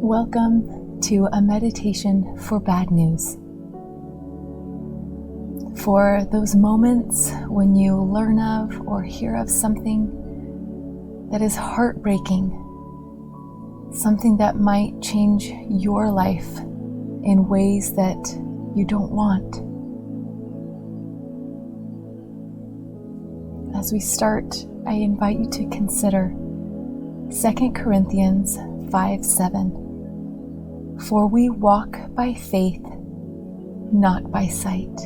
Welcome to a meditation for bad news. For those moments when you learn of or hear of something that is heartbreaking, something that might change your life in ways that you don't want. As we start, I invite you to consider 2 Corinthians 5:7. For we walk by faith, not by sight.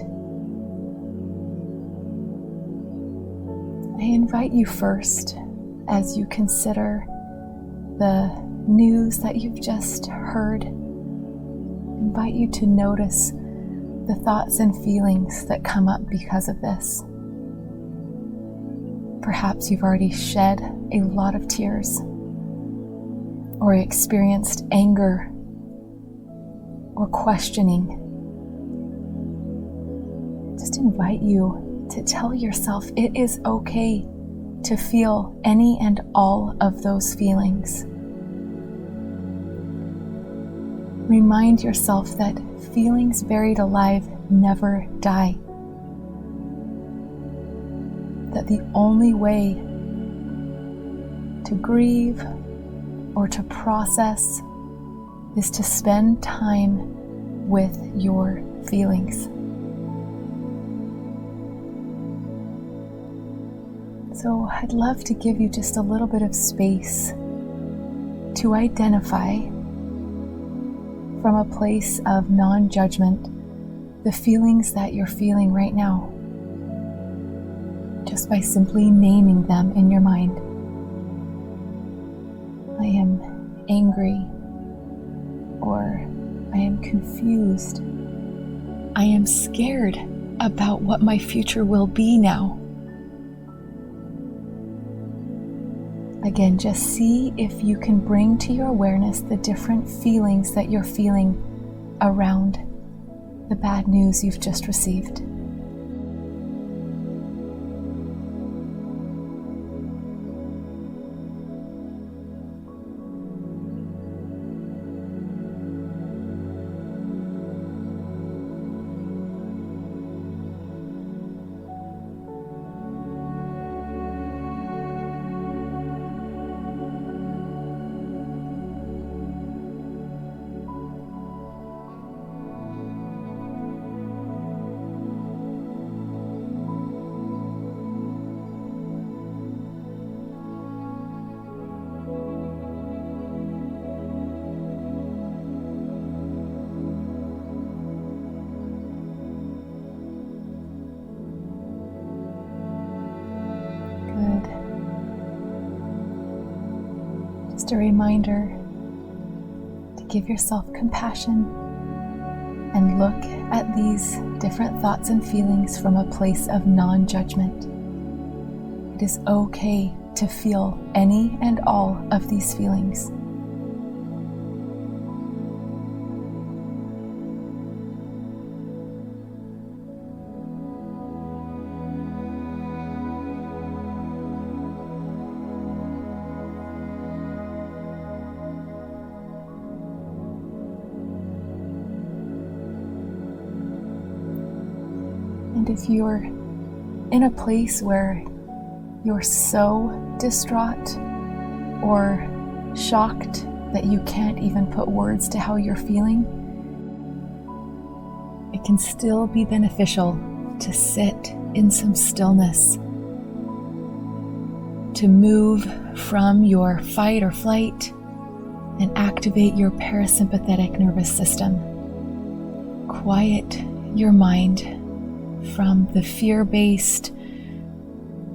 I invite you first, as you consider the news that you've just heard, invite you to notice the thoughts and feelings that come up because of this. Perhaps you've already shed a lot of tears, or experienced anger, or questioning. Just invite you to tell yourself it is okay to feel any and all of those feelings. Remind yourself that feelings buried alive never die. That the only way to grieve or to process is to spend time with your feelings. So I'd love to give you just a little bit of space to identify from a place of non-judgment the feelings that you're feeling right now, just by simply naming them in your mind. I am angry, or I am confused. I am scared about what my future will be now. Again, just see if you can bring to your awareness the different feelings that you're feeling around the bad news you've just received. Just a reminder to give yourself compassion and look at these different thoughts and feelings from a place of non-judgment. It is okay to feel any and all of these feelings. And if you're in a place where you're so distraught or shocked that you can't even put words to how you're feeling, it can still be beneficial to sit in some stillness, to move from your fight or flight and activate your parasympathetic nervous system. Quiet your mind from the fear-based,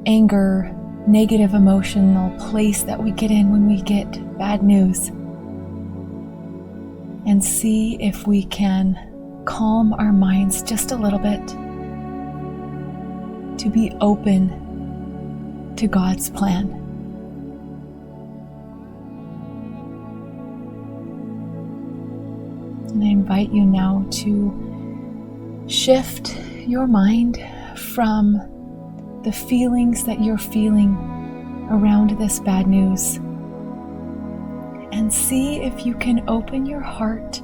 anger, negative emotional place that we get in when we get bad news. And see if we can calm our minds just a little bit to be open to God's plan. And I invite you now to shift your mind from the feelings that you're feeling around this bad news and see if you can open your heart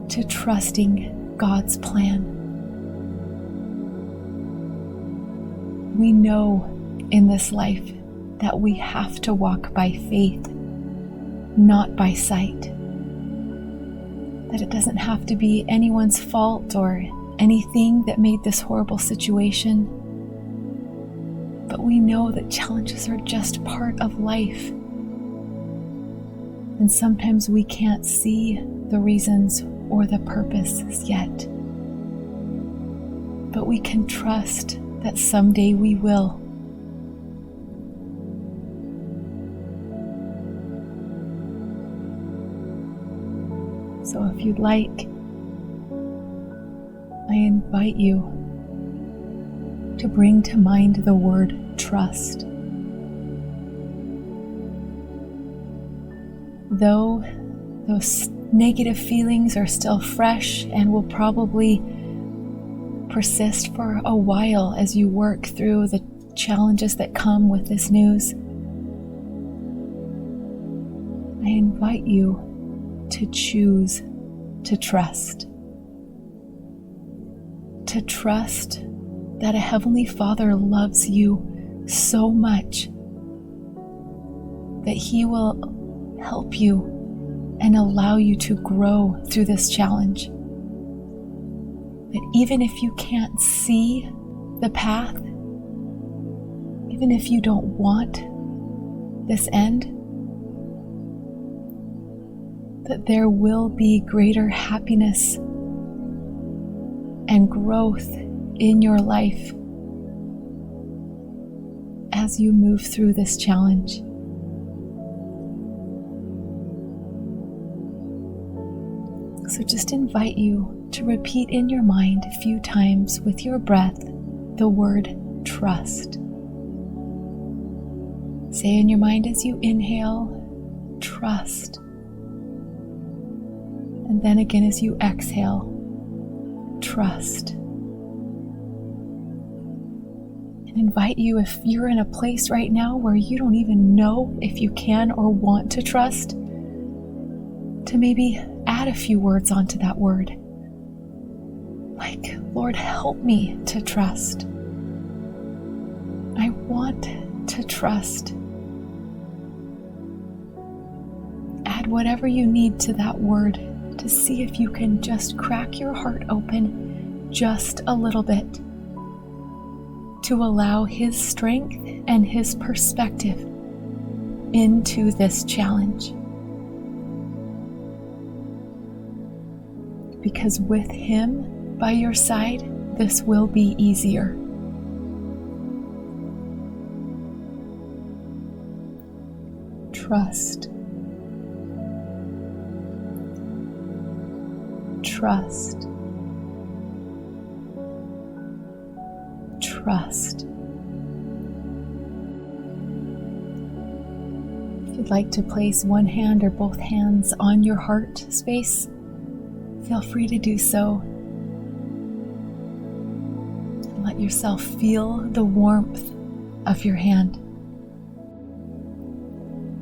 to trusting God's plan. We know in this life that we have to walk by faith, not by sight. That it doesn't have to be anyone's fault or anything that made this horrible situation. But we know that challenges are just part of life. And sometimes we can't see the reasons or the purposes yet. But we can trust that someday we will. So if you'd like, I invite you to bring to mind the word trust. Though those negative feelings are still fresh and will probably persist for a while as you work through the challenges that come with this news, I invite you to choose to trust. To trust that a Heavenly Father loves you so much that He will help you and allow you to grow through this challenge. That even if you can't see the path, even if you don't want this end, that there will be greater happiness and growth in your life as you move through this challenge. So just invite you to repeat in your mind a few times with your breath the word trust. Say in your mind as you inhale, trust. And then again as you exhale, trust. And invite you, if you're in a place right now where you don't even know if you can or want to trust, to maybe add a few words onto that word. Like, Lord, help me to trust. I want to trust. Add whatever you need to that word to see if you can just crack your heart open just a little bit to allow His strength and His perspective into this challenge. Because with Him by your side, this will be easier. Trust. Trust. Trust. If you'd like to place one hand or both hands on your heart space, feel free to do so. Let yourself feel the warmth of your hand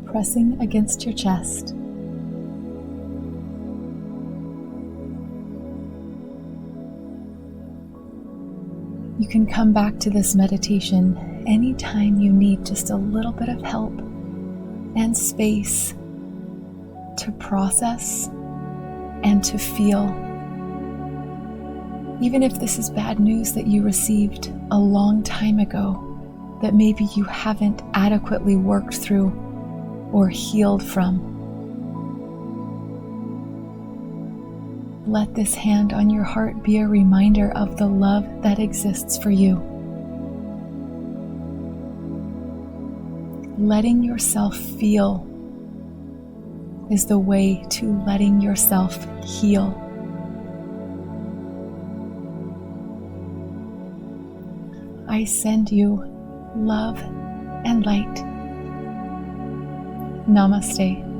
pressing against your chest. You can come back to this meditation anytime you need just a little bit of help and space to process and to feel. Even if this is bad news that you received a long time ago that maybe you haven't adequately worked through or healed from. Let this hand on your heart be a reminder of the love that exists for you. Letting yourself feel is the way to letting yourself heal. I send you love and light. Namaste.